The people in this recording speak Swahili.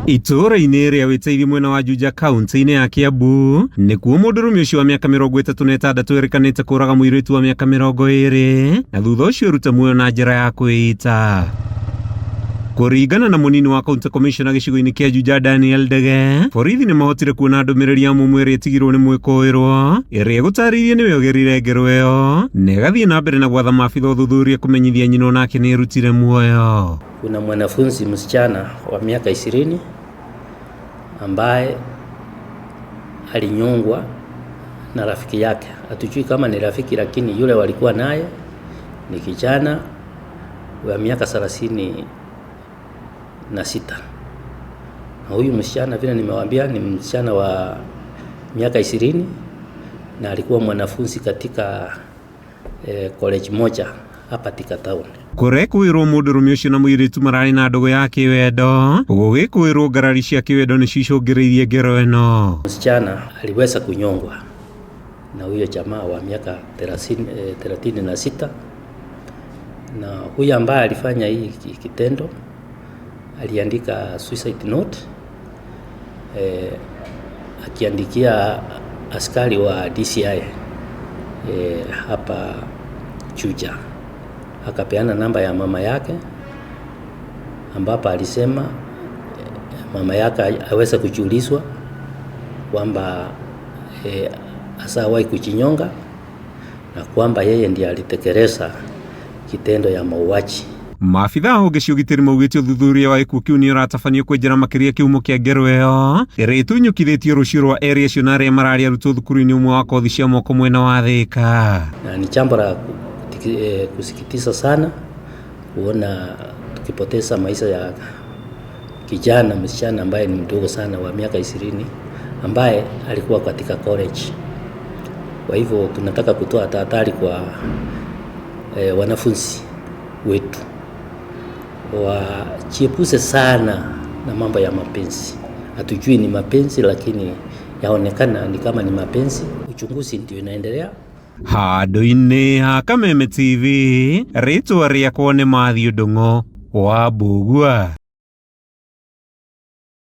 Itura-inĩ rĩa Wĩtĩiri mwena wa Juja kaunti-inĩ ya Kiambu nĩkuo mũndũrũme ũcio wa mĩaka 36 erĩkanĩte kũraga mũirĩtu wa mĩaka 20 na thutha ũcio eruta muoyo na njĩra ya kwĩita. Kũringana na mũnini wa County Commissioner gĩcigo-inĩ kĩa Juja Daniel Ndege, borithi nĩ mahotire kuona ndũmĩrĩri ya mumu ĩrĩa ĩtigirwo nĩ mwĩkũĩrwo ĩrĩa ĩgũtarĩirie nĩwe ũgerire ngero ĩyo na ĩgathiĩ na mbere na gwatha maabitha ũthuthuria kũmenyithia nyina onake nĩ erutire muoyo. Kuna mwanafunzi msichana wa miaka 20 ambaye alinyongwa na rafiki yake. Hatujui kama ni rafiki, lakini yule walikuwa naye ni kijana wa miaka 36. Na huyu msichana vile nimewaambia ni msichana wa miaka 20 na alikuwa mwanafunzi katika college moja hapa Thika Town. Kũrekwĩrwo mũndũrũme ũcio na mũirĩtu mararĩ na ndũgũ ya kĩwendo, gũgĩkwĩrwo ngarari cia kĩwendo nĩ cicũngĩrĩirie ngero ĩno. Msichana aliweza kunyongwa na huyo jamaa wa miaka 36, na huyo ambaye alifanya hii kitendo aliandika suicide note akiandikia askari wa DCI hapa Juja. Akapeana namba ya mama yake ambapo alisema mama yake aweza kujulizwa kwamba asawahi kujinyonga na kwamba yeye ndiye alitekeleza kitendo ya mauaji. Maabitha honge cia ũgitĩri maugĩte ũthuthuria wa gĩkuũ kĩu nĩ ũratabanio kwenjera makĩria kĩhumo kĩa ngero ĩyo ĩrĩa ĩtunyũkithĩtie rũciũ rwa erĩ acio na arĩa mararĩ arutwo thukuru-inĩ ũmwe wa kothi cia moko mwena wa Thika. Na ni jambo la kusikitisha sana kuona tukipoteza maisha ya kijana msichana ambaye ni mdogo sana wa miaka 20 ambaye alikuwa katika college. Kwa hivyo tunataka kutoa tahadhari kwa wanafunzi wetu wajiepushe sana na mambo ya mapenzi. Hatujui ni mapenzi, lakini yaonekana ni kama ni mapenzi. Uchunguzi ndio inaendelea. Handũ-inĩ ha Kameme TV, rĩtwa rĩakwa nĩ Matthew Ndung'u wa Mbugua.